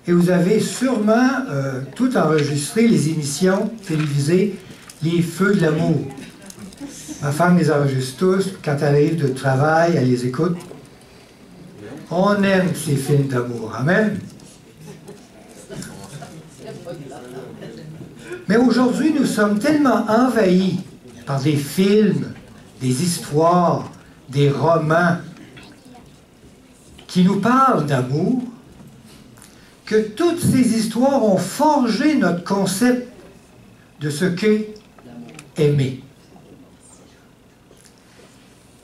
Et vous avez sûrement tout enregistré, les émissions télévisées, les feux de l'amour. Ma femme les enregistre tous. Quand elle arrive de travail, elle les écoute. On aime ces films d'amour. Amen. Mais aujourd'hui, nous sommes tellement envahis par des films, des histoires, des romans qui nous parlent d'amour, que toutes ces histoires ont forgé notre concept de ce qu'est aimer.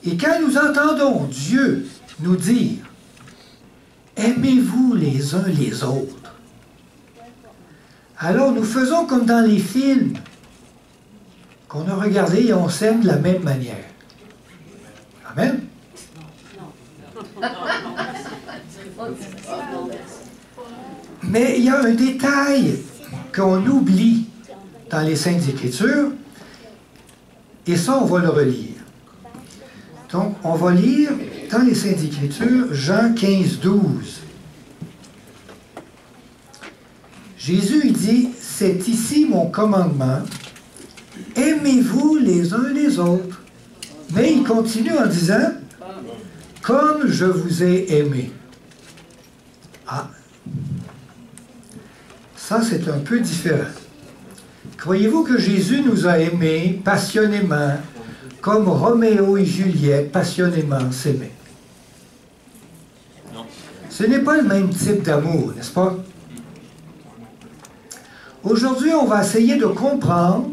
Et quand nous entendons Dieu nous dire « Aimez-vous les uns les autres », alors nous faisons comme dans les films qu'on a regardés et on s'aime de la même manière. Amen. Mais il y a un détail qu'on oublie dans les Saintes Écritures, et ça, on va le relire. Donc, on va lire dans les Saintes Écritures, Jean 15, 12. Jésus, il dit, « C'est ici mon commandement, aimez-vous les uns les autres. » Mais il continue en disant, « Comme je vous ai aimé. » Ah, ça c'est un peu différent. Croyez-vous que Jésus nous a aimés passionnément, comme Roméo et Juliette passionnément s'aimaient? Ce n'est pas le même type d'amour, n'est-ce pas? Aujourd'hui, on va essayer de comprendre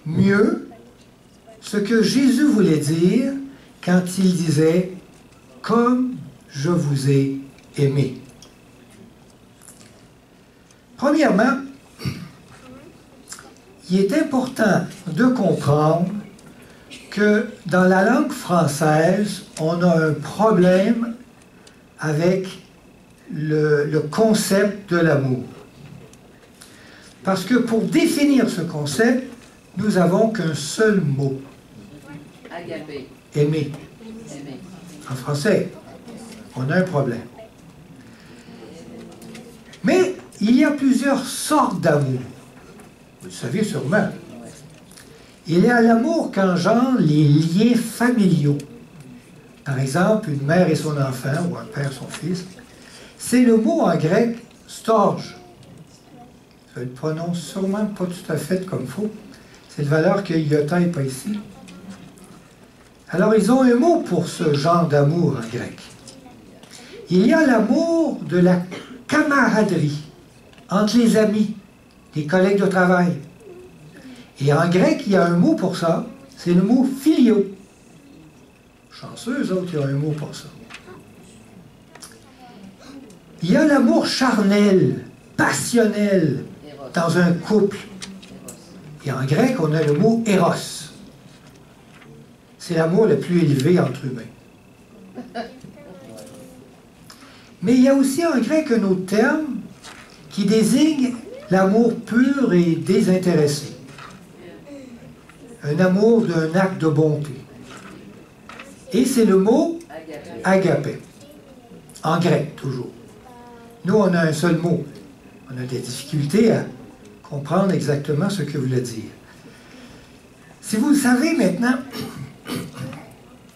mieux ce que Jésus voulait dire quand il disait « Comme je vous ai aimé ». Premièrement, il est important de comprendre que dans la langue française, on a un problème avec le concept de l'amour. Parce que pour définir ce concept, nous n'avons qu'un seul mot. Agapé. Aimer. Aimer. En français, on a un problème. Mais il y a plusieurs sortes d'amour. Vous le savez sûrement. Il y a l'amour qu'engendrent les liens familiaux. Par exemple, une mère et son enfant, ou un père et son fils. C'est le mot en grec « storge ». Je le prononce sûrement pas tout à fait comme il faut. C'est la valeur que iota n'est pas ici. Alors, ils ont un mot pour ce genre d'amour en grec. Il y a l'amour de la camaraderie entre les amis, les collègues de travail. Et en grec, il y a un mot pour ça, c'est le mot filio. Chanceux, eux autres, il y a un mot pour ça. Il y a l'amour charnel, passionnel, dans un couple. Et en grec, on a le mot éros. C'est l'amour le plus élevé entre humains. Mais il y a aussi en grec un autre terme qui désigne l'amour pur et désintéressé. Un amour d'un acte de bonté. Et c'est le mot agapé. En grec, toujours. Nous, on a un seul mot. On a des difficultés à comprendre exactement ce que voulait dire. Si vous le savez maintenant,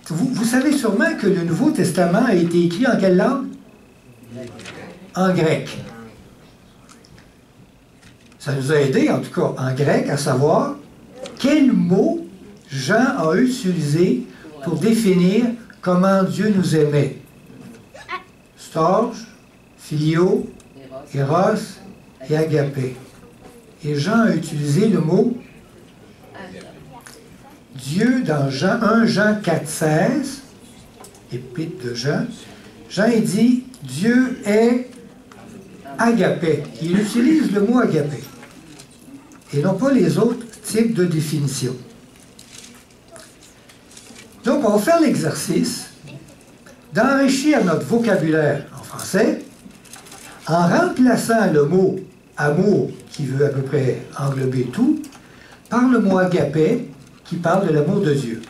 vous savez sûrement que le Nouveau Testament a été écrit en quelle langue? En grec. Ça nous a aidé, en tout cas, en grec, à savoir quel mot Jean a utilisé pour définir comment Dieu nous aimait. Storge, filio, éros et agapé. Et Jean a utilisé le mot Dieu dans 1 Jean 4,16, épître de Jean. Jean il dit Dieu est agapé. Il utilise le mot agapé. Et non pas les autres types de définitions. Donc, on va faire l'exercice d'enrichir notre vocabulaire en français en remplaçant le mot amour, qui veut à peu près englober tout, par le mot agapé, qui parle de l'amour de Dieu.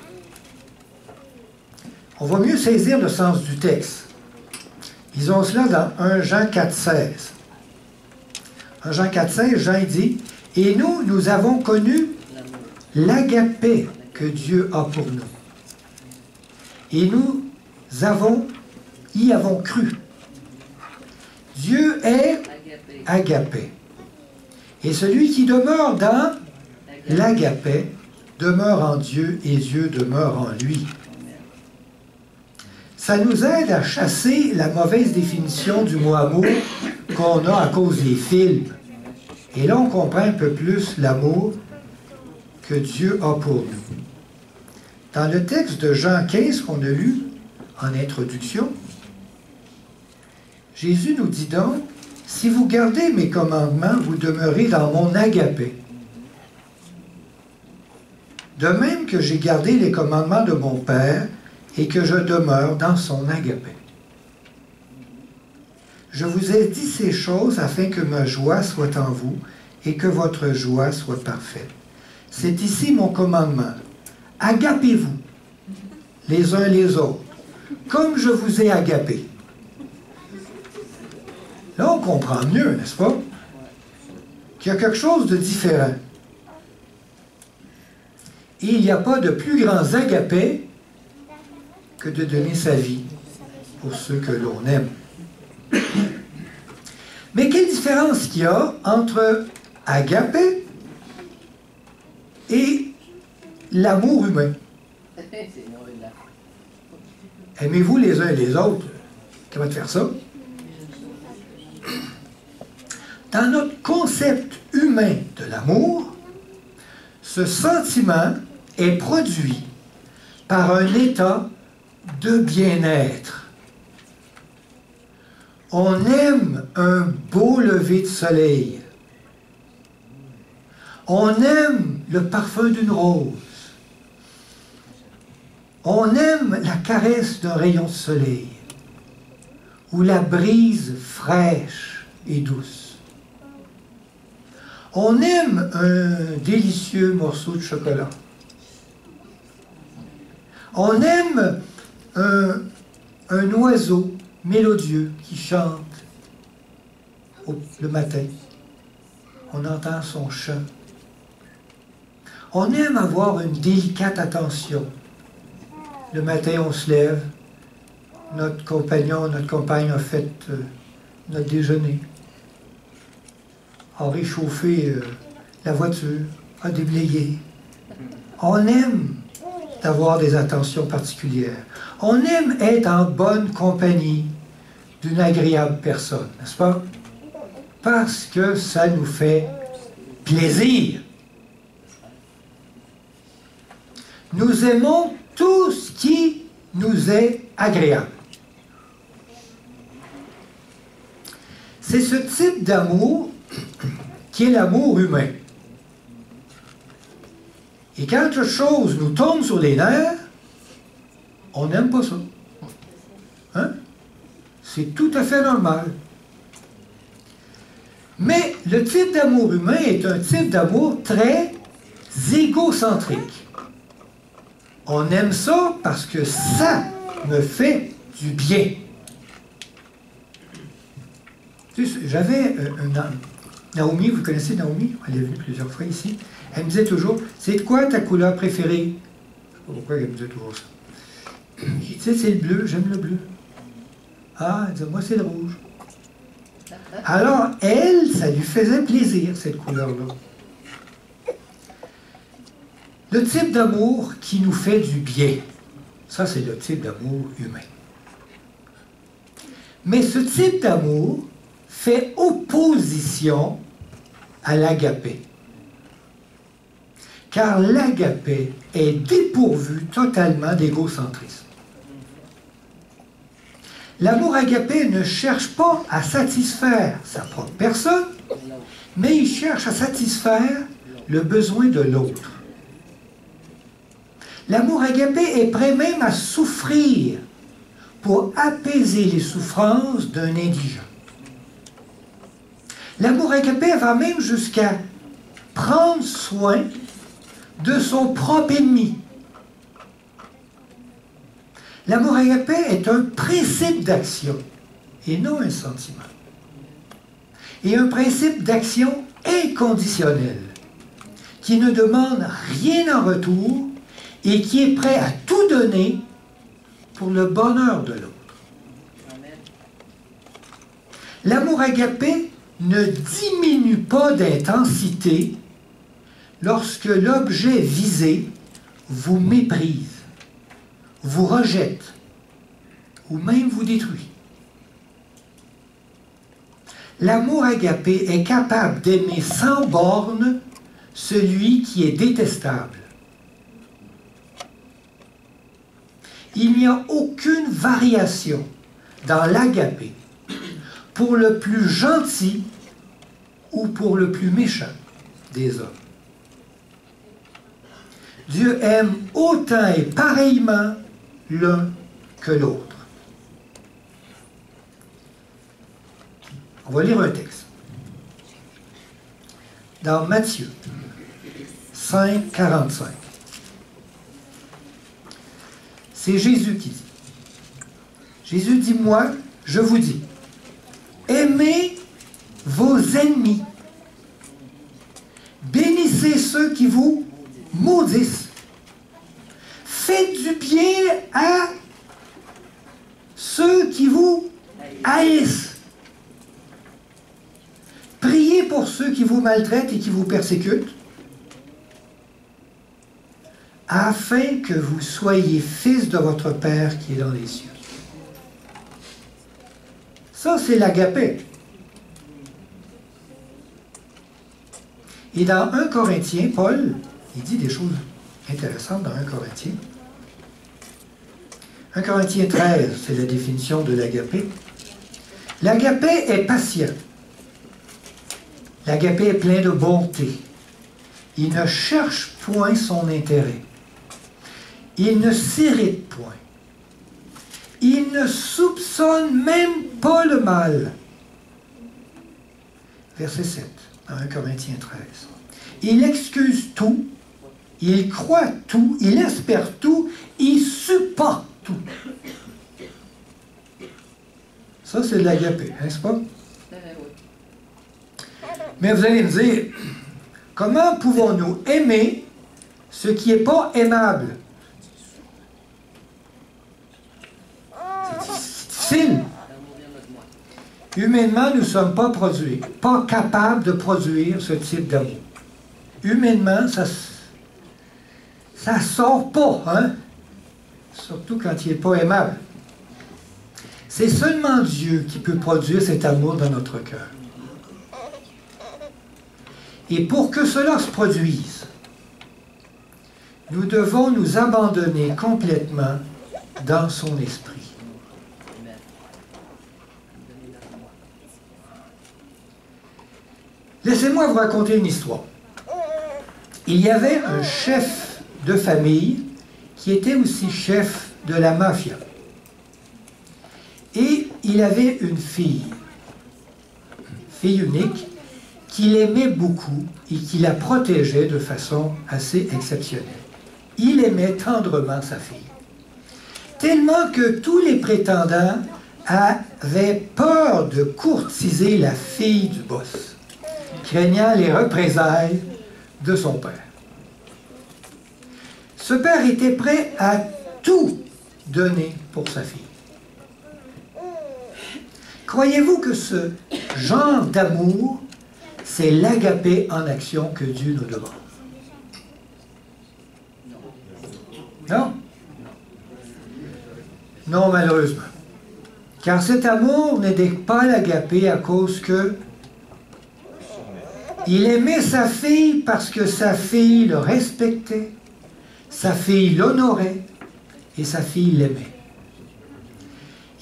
On va mieux saisir le sens du texte. Lisons cela dans 1 Jean 4,16. 1 Jean 4,16, Jean dit, « Et nous, nous avons connu l'agapé que Dieu a pour nous. Et nous y avons cru. Dieu est agapé. Et celui qui demeure dans l'agapé demeure en Dieu et Dieu demeure en lui. » Ça nous aide à chasser la mauvaise définition du mot amour qu'on a à cause des films. Et là, on comprend un peu plus l'amour que Dieu a pour nous. Dans le texte de Jean 15 qu'on a lu en introduction, Jésus nous dit donc, « Si vous gardez mes commandements, vous demeurez dans mon agapé. De même que j'ai gardé les commandements de mon Père, et que je demeure dans son agapé. Je vous ai dit ces choses afin que ma joie soit en vous et que votre joie soit parfaite. C'est ici mon commandement. Agapez-vous les uns les autres, comme je vous ai agapé. » Là, on comprend mieux, n'est-ce pas? Qu'il y a quelque chose de différent. Et il n'y a pas de plus grands agapés que de donner sa vie pour ceux que l'on aime. Mais quelle différence qu'il y a entre agapé et l'amour humain? Aimez-vous les uns les autres. Comment faire ça? Dans notre concept humain de l'amour, ce sentiment est produit par un état de bien-être. On aime un beau lever de soleil. On aime le parfum d'une rose. On aime la caresse d'un rayon de soleil ou la brise fraîche et douce. On aime un délicieux morceau de chocolat. On aime un oiseau mélodieux qui chante le matin. On entend son chant. On aime avoir une délicate attention. Le matin, on se lève. Notre compagnon, notre compagne a fait notre déjeuner. A réchauffé la voiture, a déblayé. On aime d'avoir des attentions particulières. On aime être en bonne compagnie d'une agréable personne, n'est-ce pas? Parce que ça nous fait plaisir. Nous aimons tout ce qui nous est agréable. C'est ce type d'amour qui est l'amour humain. Et quand quelque chose nous tombe sur les nerfs, on n'aime pas ça. Hein? C'est tout à fait normal. Mais le type d'amour humain est un type d'amour très égocentrique. On aime ça parce que ça me fait du bien. J'avais Naomi, vous connaissez Naomi? Elle est venue plusieurs fois ici. Elle me disait toujours, c'est quoi ta couleur préférée? Je ne sais pas pourquoi elle me disait toujours ça. Je disais, c'est le bleu, j'aime le bleu. Ah, elle disait, moi c'est le rouge. Alors, elle, ça lui faisait plaisir, cette couleur-là. Le type d'amour qui nous fait du bien, ça c'est le type d'amour humain. Mais ce type d'amour fait opposition à l'agapé. Car l'agapé est dépourvu totalement d'égocentrisme. L'amour agapé ne cherche pas à satisfaire sa propre personne, mais il cherche à satisfaire le besoin de l'autre. L'amour agapé est prêt même à souffrir pour apaiser les souffrances d'un indigent. L'amour agapé va même jusqu'à prendre soin de son propre ennemi. L'amour agapé est un principe d'action et non un sentiment. Et un principe d'action inconditionnel, qui ne demande rien en retour et qui est prêt à tout donner pour le bonheur de l'autre. L'amour agapé ne diminue pas d'intensité lorsque l'objet visé vous méprise, vous rejette ou même vous détruit. L'amour agapé est capable d'aimer sans borne celui qui est détestable. Il n'y a aucune variation dans l'agapé pour le plus gentil ou pour le plus méchant des hommes. Dieu aime autant et pareillement l'un que l'autre. On va lire un texte. Dans Matthieu 5, 45. C'est Jésus qui dit. Jésus dit, moi, je vous dis, aimez vos ennemis. Bénissez ceux qui vous maudissent. Faites du bien à ceux qui vous haïssent. Priez pour ceux qui vous maltraitent et qui vous persécutent, afin que vous soyez fils de votre Père qui est dans les cieux. Ça, c'est l'agapé. Et dans 1 Corinthiens, Paul, il dit des choses intéressantes dans 1 Corinthiens. 1 Corinthiens 13, c'est la définition de l'agapé. L'agapé est patient. L'agapé est plein de bonté. Il ne cherche point son intérêt. Il ne s'irrite point. Il ne soupçonne même pas le mal. Verset 7, dans 1 Corinthiens 13. Il excuse tout, il croit tout, il espère tout, il supporte tout. Ça, c'est de l'agapé, n'est-ce pas? Mais vous allez me dire, comment pouvons-nous aimer ce qui n'est pas aimable? C'est difficile. Humainement, nous ne sommes pas capables de produire ce type d'amour. Humainement, ça ne sort pas, hein? Surtout quand il n'est pas aimable. C'est seulement Dieu qui peut produire cet amour dans notre cœur. Et pour que cela se produise, nous devons nous abandonner complètement dans son esprit. Laissez-moi vous raconter une histoire. Il y avait un chef de famille qui était aussi chef de la mafia. Et il avait une fille unique, qu'il aimait beaucoup et qui la protégeait de façon assez exceptionnelle. Il aimait tendrement sa fille. Tellement que tous les prétendants avaient peur de courtiser la fille du boss, craignant les représailles de son père. Ce père était prêt à tout donner pour sa fille. Croyez-vous que ce genre d'amour, c'est l'agapé en action que Dieu nous demande? Non? Non, malheureusement. Car cet amour n'était pas l'agapé à cause que il aimait sa fille parce que sa fille le respectait, sa fille l'honorait et sa fille l'aimait.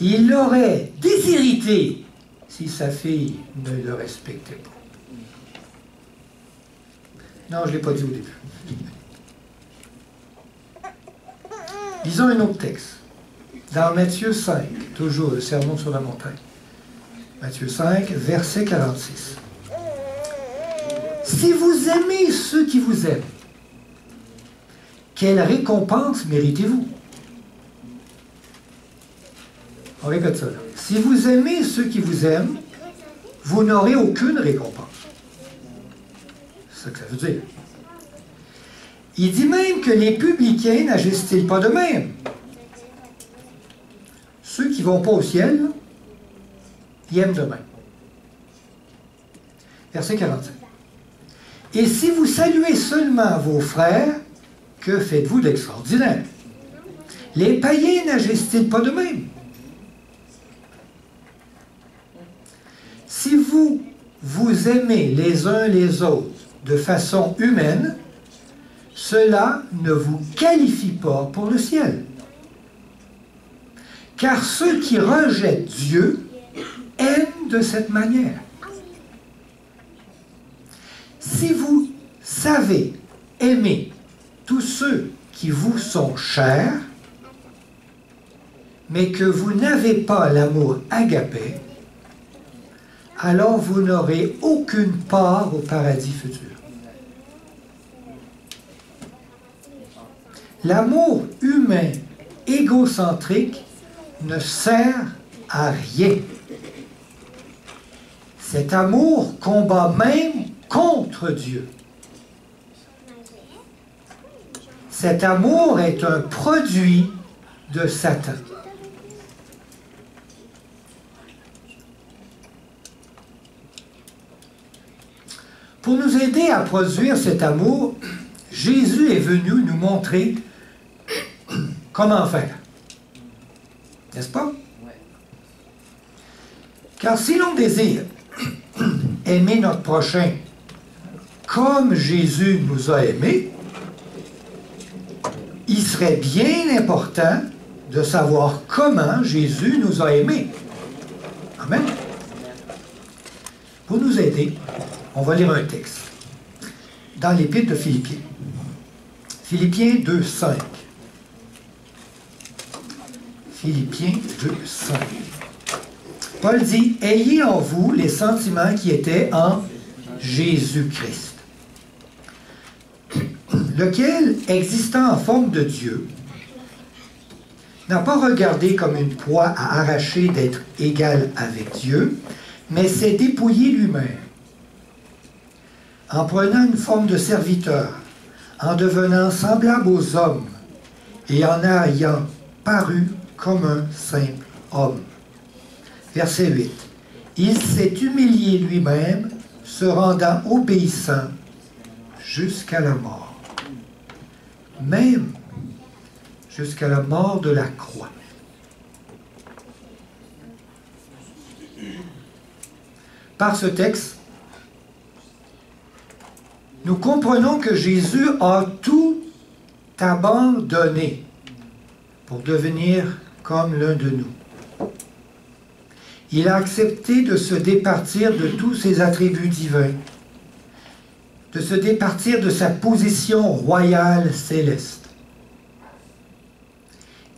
Il l'aurait déshérité si sa fille ne le respectait pas. Non, je ne l'ai pas dit au début. Lisons un autre texte. Dans Matthieu 5, toujours le sermon sur la montagne. Matthieu 5, verset 46. Si vous aimez ceux qui vous aiment, quelle récompense méritez-vous? On répète ça là. si vous aimez ceux qui vous aiment, vous n'aurez aucune récompense. C'est ça que ça veut dire. Il dit même que les publicains n'agissent-ils pas de même? Ceux qui ne vont pas au ciel, là, ils aiment de même. Verset 45. Et si vous saluez seulement vos frères, que faites-vous d'extraordinaire? Les païens n'agissent-ils pas de même? Si vous vous aimez les uns les autres de façon humaine, cela ne vous qualifie pas pour le ciel. Car ceux qui rejettent Dieu aiment de cette manière. Si vous savez aimer tous ceux qui vous sont chers, mais que vous n'avez pas l'amour agapé, alors vous n'aurez aucune part au paradis futur. L'amour humain égocentrique ne sert à rien. Cet amour combat même contre Dieu. Cet amour est un produit de Satan. Pour nous aider à produire cet amour, Jésus est venu nous montrer comment faire. N'est-ce pas? Car si l'on désire aimer notre prochain comme Jésus nous a aimés, il serait bien important de savoir comment Jésus nous a aimés. Amen. Pour nous aider, on va lire un texte dans l'Épître de Philippiens. Philippiens 2:5. Philippiens 2:5. Paul dit, « Ayez en vous les sentiments qui étaient en Jésus-Christ, lequel, existant en forme de Dieu, n'a pas regardé comme une proie à arracher d'être égal avec Dieu, mais s'est dépouillé lui-même, en prenant une forme de serviteur, en devenant semblable aux hommes, et en ayant paru comme un simple homme. » Verset 8. « Il s'est humilié lui-même, se rendant obéissant jusqu'à la mort. » Même jusqu'à la mort de la croix. Par ce texte, nous comprenons que Jésus a tout abandonné pour devenir comme l'un de nous. Il a accepté de se départir de tous ses attributs divins, de se départir de sa position royale céleste.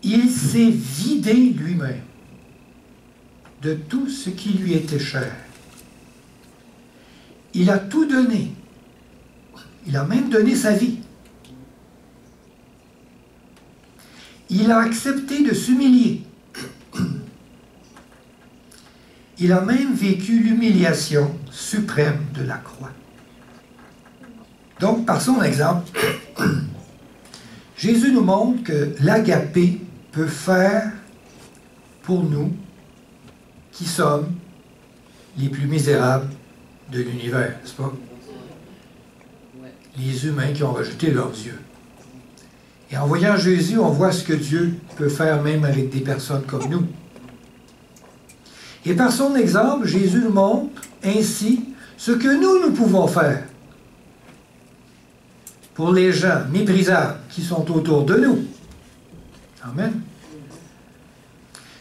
Il s'est vidé lui-même de tout ce qui lui était cher. Il a tout donné. Il a même donné sa vie. Il a accepté de s'humilier. Il a même vécu l'humiliation suprême de la croix. Donc, par son exemple, Jésus nous montre que l'agapé peut faire pour nous, qui sommes les plus misérables de l'univers, n'est-ce pas? Les humains qui ont rejeté leur Dieu. Et en voyant Jésus, on voit ce que Dieu peut faire même avec des personnes comme nous. Et par son exemple, Jésus nous montre ainsi ce que nous pouvons faire pour les gens méprisables qui sont autour de nous. Amen.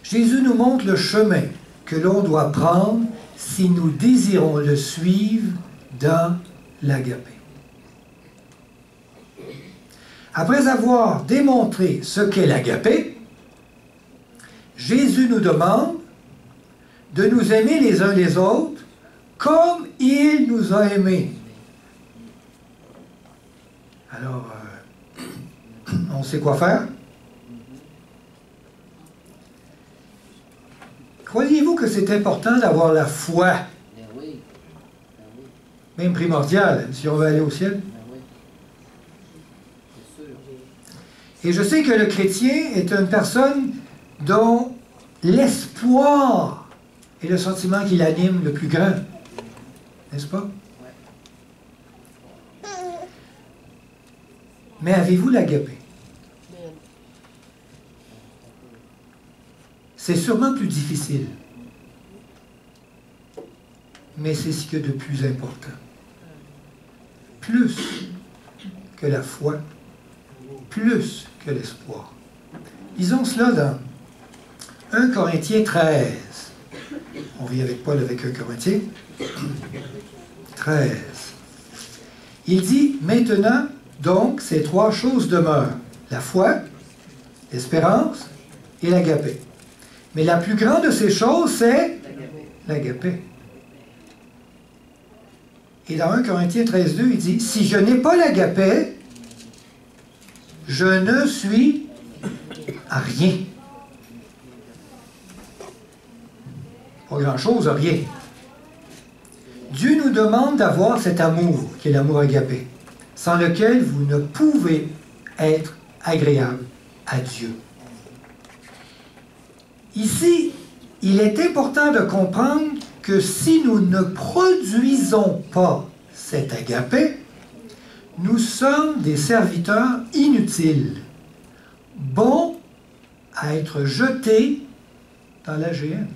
Jésus nous montre le chemin que l'on doit prendre si nous désirons le suivre dans l'agapé. Après avoir démontré ce qu'est l'agapé, Jésus nous demande de nous aimer les uns les autres comme il nous a aimés. Alors, on sait quoi faire? Croyez-vous que c'est important d'avoir la foi, Ben oui. Ben oui. même primordiale, si on veut aller au ciel? Ben oui. C'est sûr. Et je sais que le chrétien est une personne dont l'espoir est le sentiment qui l'anime le plus grand. N'est-ce pas? Ouais. Mais avez-vous l'agapé? C'est sûrement plus difficile. Mais c'est ce qu'il y a de plus important. Plus que la foi, plus que l'espoir. Lisons cela dans 1 Corinthiens 13. On vit avec Paul avec 1 Corinthiens 13. Il dit, maintenant, donc, ces trois choses demeurent. La foi, l'espérance et l'agapé. Mais la plus grande de ces choses, c'est l'agapé. Et dans 1 Corinthiens 13, 2, il dit, si je n'ai pas l'agapé, je ne suis à rien. Pas grand-chose, rien. Dieu nous demande d'avoir cet amour, qui est l'amour agapé, sans lequel vous ne pouvez être agréable à Dieu. Ici, il est important de comprendre que si nous ne produisons pas cet agapé, nous sommes des serviteurs inutiles, bons à être jetés dans la géhenne.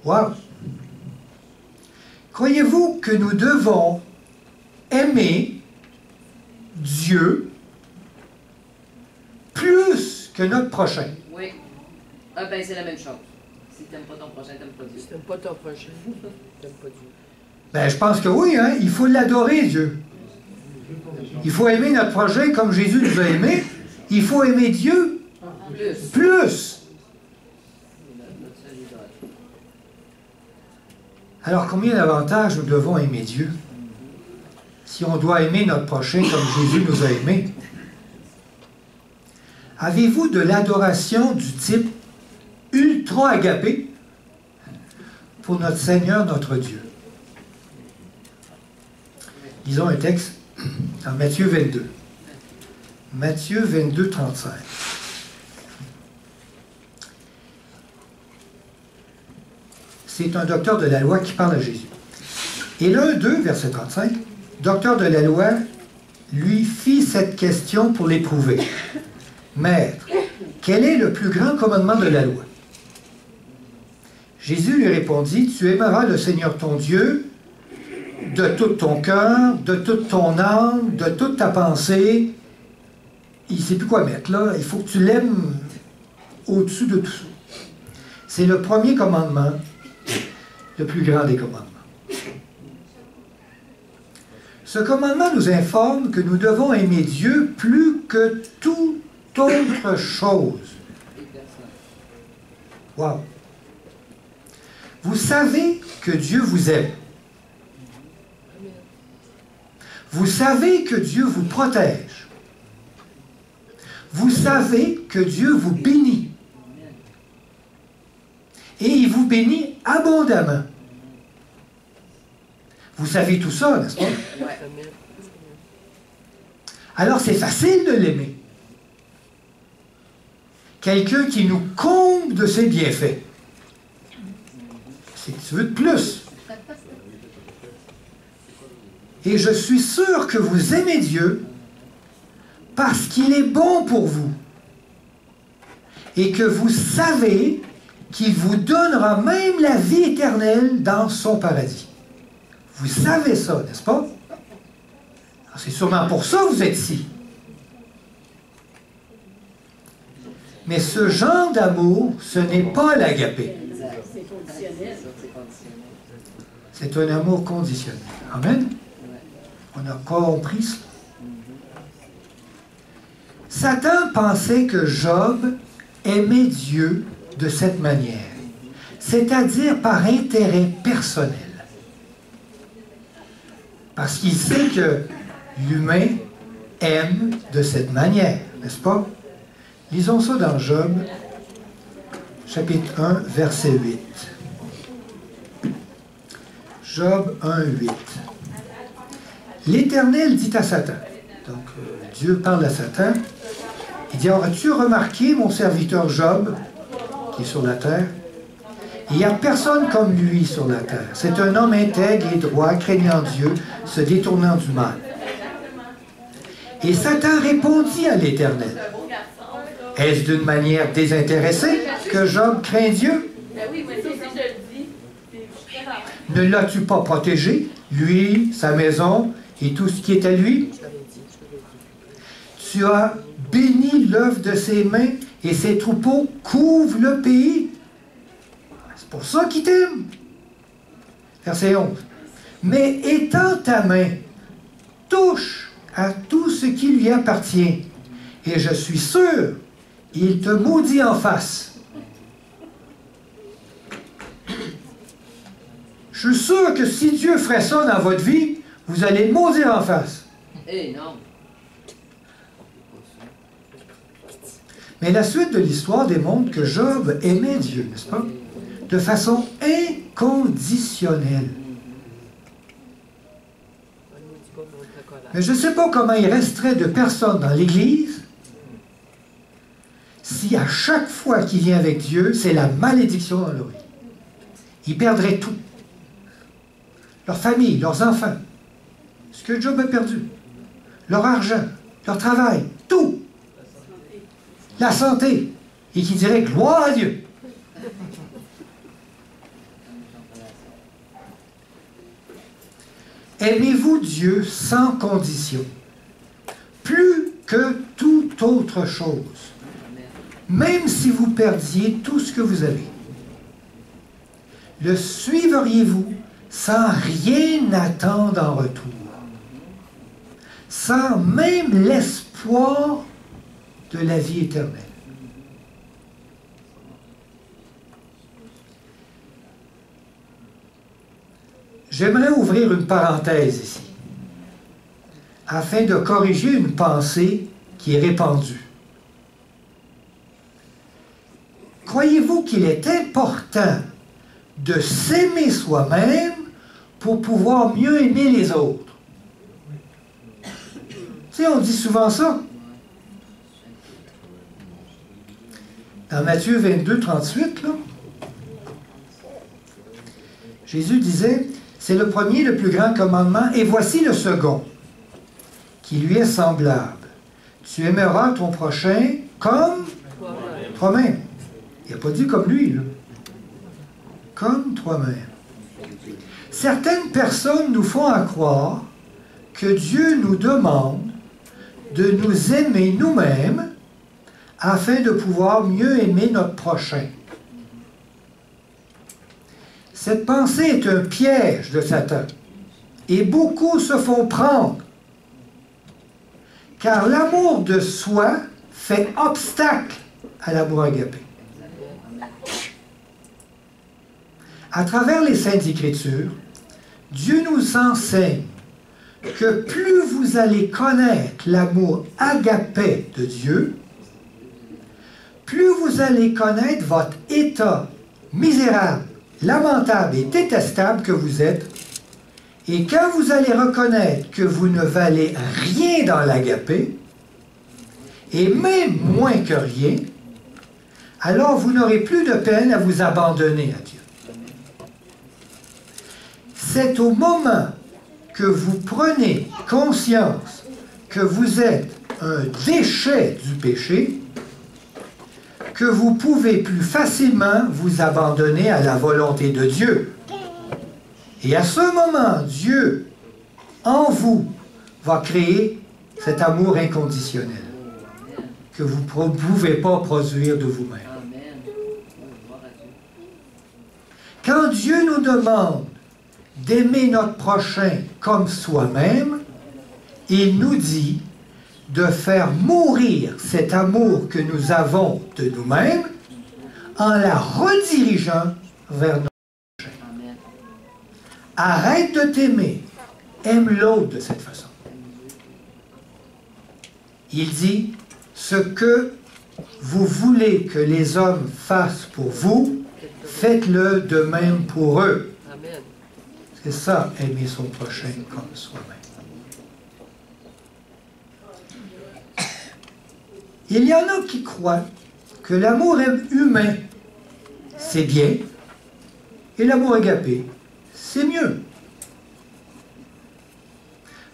Wow! Croyez-vous que nous devons aimer Dieu plus que notre prochain? Oui. Ah ben c'est la même chose. Si t'aimes pas ton prochain, t'aimes pas Dieu. Si t'aimes pas ton prochain, t'aimes pas Dieu. Ben, je pense que oui, hein? Il faut l'adorer, Dieu. Il faut aimer notre prochain comme Jésus nous a aimés. Il faut aimer Dieu plus. Alors, combien d'avantages nous devons aimer Dieu si on doit aimer notre prochain comme Jésus nous a aimés? Avez-vous de l'adoration du type ultra agapé pour notre Seigneur, notre Dieu? Lisons un texte en Matthieu 22. Matthieu 22, 35. C'est un docteur de la loi qui parle à Jésus. Et l'un d'eux, verset 35, docteur de la loi, lui fit cette question pour l'éprouver. Maître, quel est le plus grand commandement de la loi? Jésus lui répondit, tu aimeras le Seigneur ton Dieu de tout ton cœur, de toute ton âme, de toute ta pensée. Il ne sait plus quoi mettre là. Il faut que tu l'aimes au-dessus de tout ça. C'est le premier commandement, le plus grand des commandements. Ce commandement nous informe que nous devons aimer Dieu plus que toute autre chose. Wow! Vous savez que Dieu vous aime. Vous savez que Dieu vous protège. Vous savez que Dieu vous bénit. Et il vous bénit abondamment. Vous savez tout ça, n'est-ce pas? Alors c'est facile de l'aimer. Quelqu'un qui nous comble de ses bienfaits. C'est que tu veux de plus. Et je suis sûr que vous aimez Dieu parce qu'il est bon pour vous. Et que vous savez qu'il vous donnera même la vie éternelle dans son paradis. Vous savez ça, n'est-ce pas? C'est sûrement pour ça que vous êtes ici. Mais ce genre d'amour, ce n'est pas l'agapé. C'est conditionnel. C'est un amour conditionnel. Amen? On a compris ça. Satan pensait que Job aimait Dieu de cette manière, c'est-à-dire par intérêt personnel. Parce qu'il sait que l'humain aime de cette manière, n'est-ce pas? Lisons ça dans Job, chapitre 1, verset 8. Job 1, 8. L'Éternel dit à Satan, donc Dieu parle à Satan, il dit, as-tu remarqué mon serviteur Job, qui est sur la terre? Il n'y a personne comme lui sur la terre. C'est un homme intègre et droit, craignant Dieu, se détournant du mal. Et Satan répondit à l'Éternel. Est-ce d'une manière désintéressée que Job craint Dieu? Ne l'as-tu pas protégé, lui, sa maison et tout ce qui est à lui? Tu as béni l'œuvre de ses mains et ses troupeaux couvrent le pays. C'est pour ça qu'il t'aime. Verset 11. Mais étends ta main, touche à tout ce qui lui appartient, et je suis sûr, il te maudit en face. Je suis sûr que si Dieu ferait ça dans votre vie, vous allez le maudire en face. Eh non. Mais la suite de l'histoire démontre que Job aimait Dieu, n'est-ce pas? De façon inconditionnelle. Mais je ne sais pas comment il resterait de personnes dans l'Église si à chaque fois qu'il vient avec Dieu, c'est la malédiction dans leur vie. Ils perdraient tout. Leur famille, leurs enfants. Ce que Job a perdu. Leur argent, leur travail, tout. La santé. Et qui dirait gloire à Dieu. Aimez-vous Dieu sans condition, plus que toute autre chose, même si vous perdiez tout ce que vous avez. Le suivriez-vous sans rien attendre en retour, sans même l'espoir de la vie éternelle? J'aimerais ouvrir une parenthèse ici, afin de corriger une pensée qui est répandue. Croyez-vous qu'il est important de s'aimer soi-même pour pouvoir mieux aimer les autres? Tu sais, on dit souvent ça. Dans Matthieu 22, 38, là, Jésus disait, c'est le premier, le plus grand commandement, et voici le second, qui lui est semblable. Tu aimeras ton prochain comme toi-même. Il n'a pas dit comme lui, là. Comme toi-même. Certaines personnes nous font à croire que Dieu nous demande de nous aimer nous-mêmes afin de pouvoir mieux aimer notre prochain. Cette pensée est un piège de Satan. Et beaucoup se font prendre. Car l'amour de soi fait obstacle à l'amour agapé. À travers les Saintes Écritures, Dieu nous enseigne que plus vous allez connaître l'amour agapé de Dieu, plus vous allez connaître votre état misérable, lamentable et détestable que vous êtes, et quand vous allez reconnaître que vous ne valez rien dans l'agapé, et même moins que rien, alors vous n'aurez plus de peine à vous abandonner à Dieu. C'est au moment que vous prenez conscience que vous êtes un déchet du péché, que vous pouvez plus facilement vous abandonner à la volonté de Dieu. Et à ce moment, Dieu, en vous, va créer cet amour inconditionnel que vous ne pouvez pas produire de vous-même. Quand Dieu nous demande d'aimer notre prochain comme soi-même, il nous dit de faire mourir cet amour que nous avons de nous-mêmes en la redirigeant vers notre prochain. Arrête de t'aimer, aime l'autre de cette façon. Il dit, ce que vous voulez que les hommes fassent pour vous, faites-le de même pour eux. Amen. C'est ça, aimer son prochain comme soi-même. Il y en a qui croient que l'amour humain, c'est bien, et l'amour agapé, c'est mieux.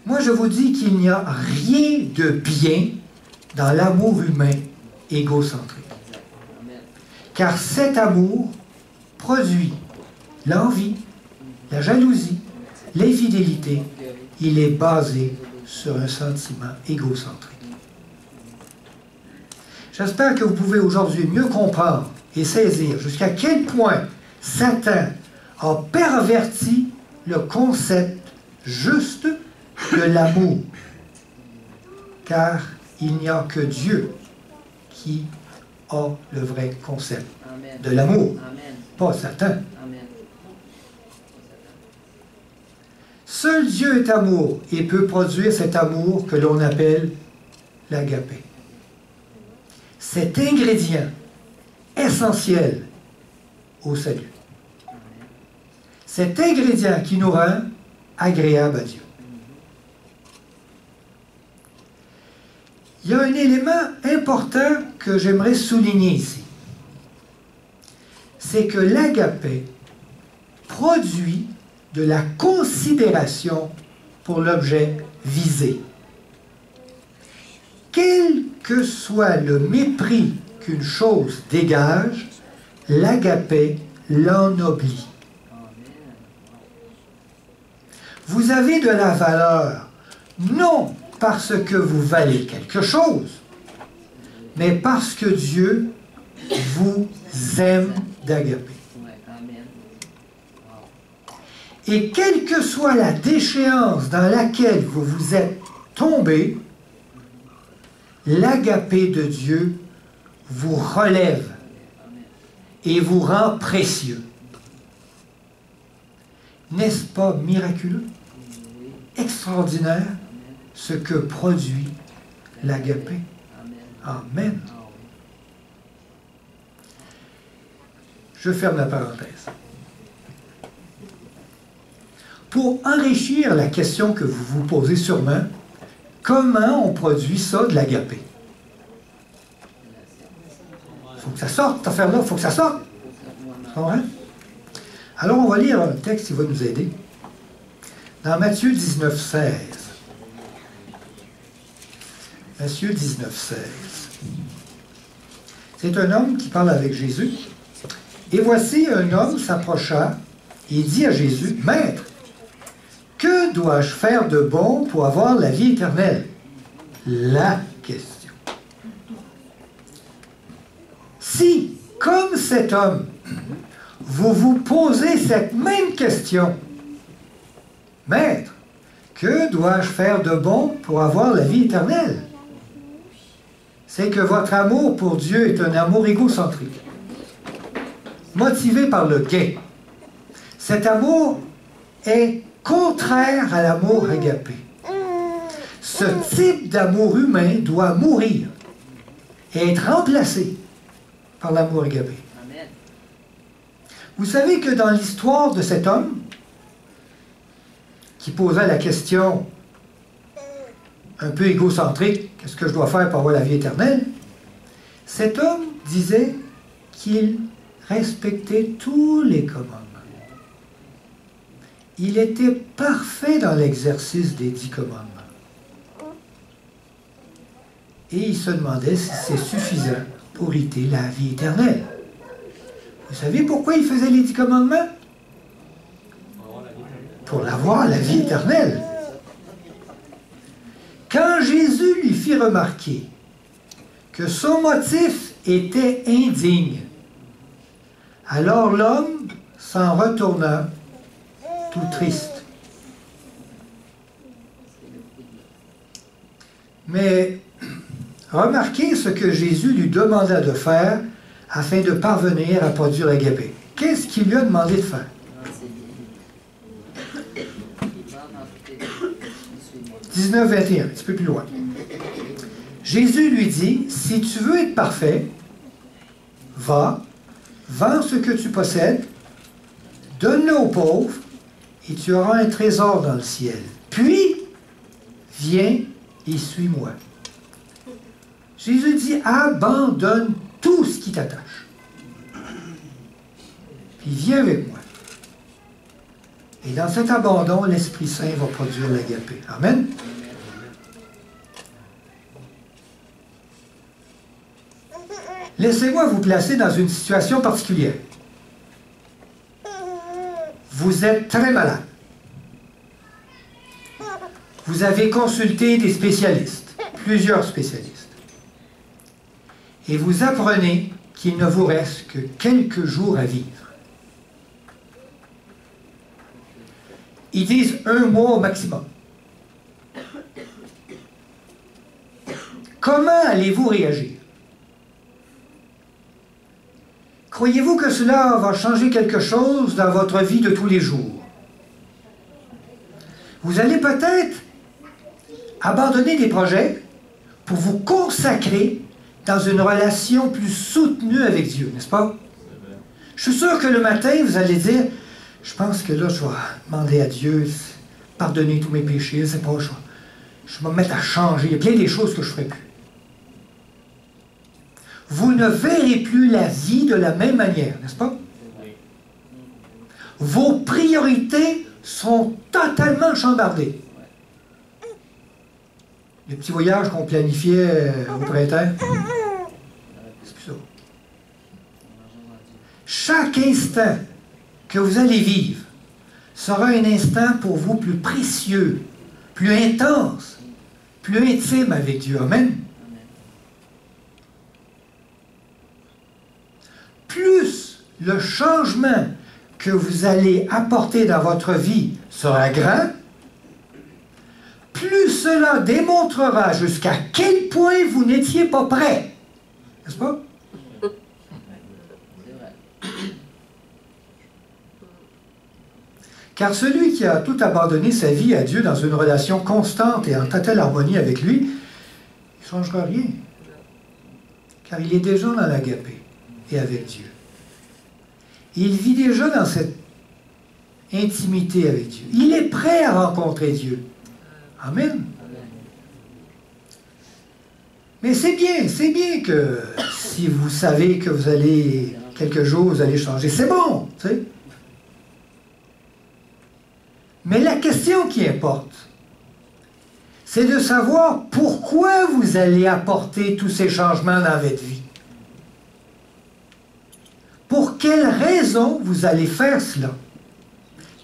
Moi, je vous dis qu'il n'y a rien de bien dans l'amour humain égocentrique. Car cet amour produit l'envie, la jalousie, l'infidélité. Il est basé sur un sentiment égocentrique. J'espère que vous pouvez aujourd'hui mieux comprendre et saisir jusqu'à quel point Satan a perverti le concept juste de l'amour. Car il n'y a que Dieu qui a le vrai concept de l'amour, pas Satan. Seul Dieu est amour et peut produire cet amour que l'on appelle l'agapé. Cet ingrédient essentiel au salut. Cet ingrédient qui nous rend agréables à Dieu. Il y a un élément important que j'aimerais souligner ici. C'est que l'agapé produit de la considération pour l'objet visé. Quel que soit le mépris qu'une chose dégage, l'agapé l'ennoblit. Vous avez de la valeur, non parce que vous valez quelque chose, mais parce que Dieu vous aime d'agapé. Et quelle que soit la déchéance dans laquelle vous vous êtes tombé, l'agapé de Dieu vous relève et vous rend précieux. N'est-ce pas miraculeux? Extraordinaire ce que produit l'agapé. Amen. Je ferme la parenthèse. Pour enrichir la question que vous vous posez sûrement, comment on produit ça de l'agapé? Il faut que ça sorte, cette affaire-là, il faut que ça sorte. Alors, on va lire un texte qui va nous aider. Dans Matthieu 19, 16. Matthieu 19, 16. C'est un homme qui parle avec Jésus. Et voici un homme s'approcha et dit à Jésus, « Maître, que dois-je faire de bon pour avoir la vie éternelle? » La question. Si, comme cet homme, vous vous posez cette même question, « Maître, que dois-je faire de bon pour avoir la vie éternelle? » C'est que votre amour pour Dieu est un amour égocentrique, motivé par le gain. Cet amour est contraire à l'amour agapé. Ce type d'amour humain doit mourir et être remplacé par l'amour agapé. Vous savez que dans l'histoire de cet homme qui posait la question un peu égocentrique, qu'est-ce que je dois faire pour avoir la vie éternelle? Cet homme disait qu'il respectait tous les commandements. Il était parfait dans l'exercice des 10 commandements. Et il se demandait si c'est suffisant pour hériter la vie éternelle. Vous savez pourquoi il faisait les 10 commandements? Pour avoir la vie éternelle. Quand Jésus lui fit remarquer que son motif était indigne, alors l'homme s'en retourna tout triste. Mais remarquez ce que Jésus lui demanda de faire afin de parvenir à produire l'agapé. Qu'est-ce qu'il lui a demandé de faire? 19-21, un petit peu plus loin. Jésus lui dit, si tu veux être parfait, va, vends ce que tu possèdes, donne-le aux pauvres, et tu auras un trésor dans le ciel. Puis, viens et suis-moi. Jésus dit, abandonne tout ce qui t'attache. Puis viens avec moi. Et dans cet abandon, l'Esprit Saint va produire l'agapé. Amen. Laissez-moi vous placer dans une situation particulière. Vous êtes très malade. Vous avez consulté des spécialistes, plusieurs spécialistes. Et vous apprenez qu'il ne vous reste que quelques jours à vivre. Ils disent 1 mois au maximum. Comment allez-vous réagir? Croyez-vous que cela va changer quelque chose dans votre vie de tous les jours? Vous allez peut-être abandonner des projets pour vous consacrer dans une relation plus soutenue avec Dieu, n'est-ce pas? Je suis sûr que le matin, vous allez dire, je pense que là, je vais demander à Dieu de pardonner tous mes péchés, je sais pas, je vais me mettre à changer, il y a bien des choses que je ne ferai plus. Vous ne verrez plus la vie de la même manière, n'est-ce pas? Vos priorités sont totalement chambardées. Les petits voyages qu'on planifiait au printemps, c'est plus ça. Chaque instant que vous allez vivre sera un instant pour vous plus précieux, plus intense, plus intime avec Dieu. Amen. Plus le changement que vous allez apporter dans votre vie sera grand, plus cela démontrera jusqu'à quel point vous n'étiez pas prêt. N'est-ce pas? Car celui qui a tout abandonné sa vie à Dieu dans une relation constante et en totale harmonie avec lui, il ne changera rien. Car il est déjà dans l'agapé et avec Dieu. Il vit déjà dans cette intimité avec Dieu. Il est prêt à rencontrer Dieu. Amen. Mais c'est bien que si vous savez que vous allez, quelques jours, vous allez changer, c'est bon, tu sais. Mais la question qui importe, c'est de savoir pourquoi vous allez apporter tous ces changements dans votre vie. Pour quelle raison vous allez faire cela?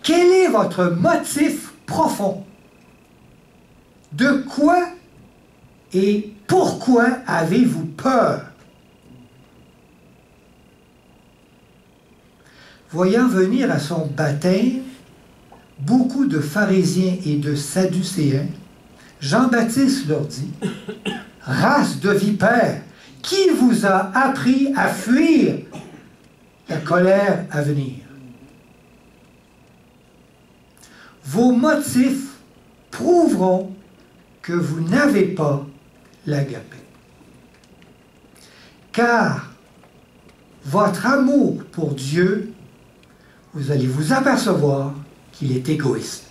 Quel est votre motif profond? De quoi et pourquoi avez-vous peur? Voyant venir à son baptême beaucoup de pharisiens et de sadducéens, Jean-Baptiste leur dit, « Race de vipères, qui vous a appris à fuir la colère à venir? » Vos motifs prouveront que vous n'avez pas l'agapé. Car votre amour pour Dieu, vous allez vous apercevoir qu'il est égoïste.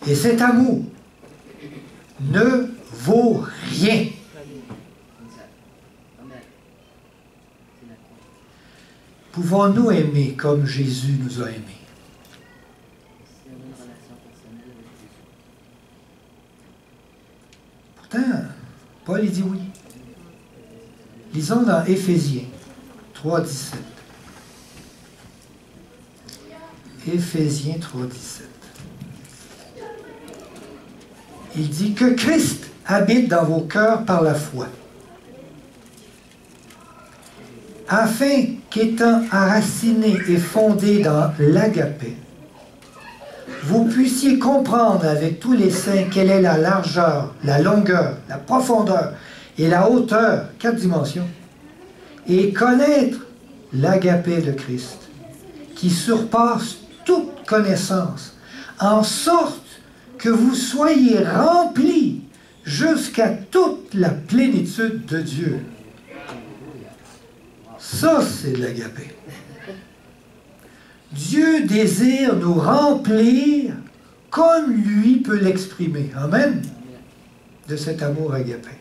Et cet amour ne vaut rien. Pouvons-nous aimer comme Jésus nous a aimés? Pourtant, Paul il dit oui. Lisons dans Éphésiens 3,17. Éphésiens 3,17. Il dit que Christ habite dans vos cœurs par la foi, afin qu'étant enracinés et fondés dans l'agapé, vous puissiez comprendre avec tous les saints quelle est la largeur, la longueur, la profondeur et la hauteur, 4 dimensions, et connaître l'agapé de Christ, qui surpasse toute connaissance, en sorte que vous soyez remplis jusqu'à toute la plénitude de Dieu. Ça, c'est de l'agapé. Dieu désire nous remplir comme lui peut l'exprimer. Amen. De cet amour agapé.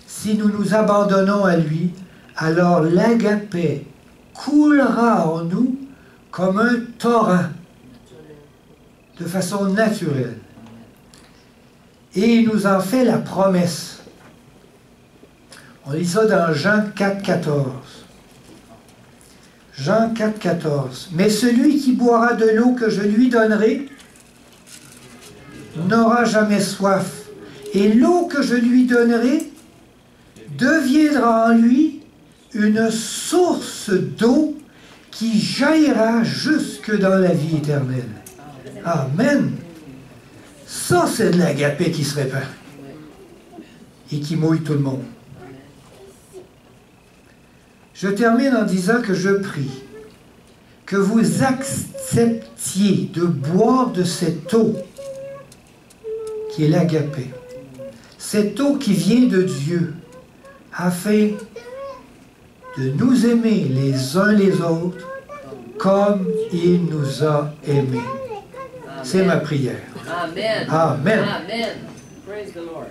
Si nous nous abandonnons à lui, alors l'agapé coulera en nous comme un torrent, de façon naturelle. Et il nous en fait la promesse. On lit ça dans Jean 4,14. Jean 4,14. Mais celui qui boira de l'eau que je lui donnerai n'aura jamais soif. Et l'eau que je lui donnerai deviendra en lui une source d'eau qui jaillira jusque dans la vie éternelle. Amen. Ça, c'est de l'agapé qui se répand et qui mouille tout le monde. Je termine en disant que je prie que vous acceptiez de boire de cette eau qui est l'agapé, cette eau qui vient de Dieu, afin de nous aimer les uns les autres comme il nous a aimés. C'est ma prière. Amen. Amen. Amen. Praise the Lord.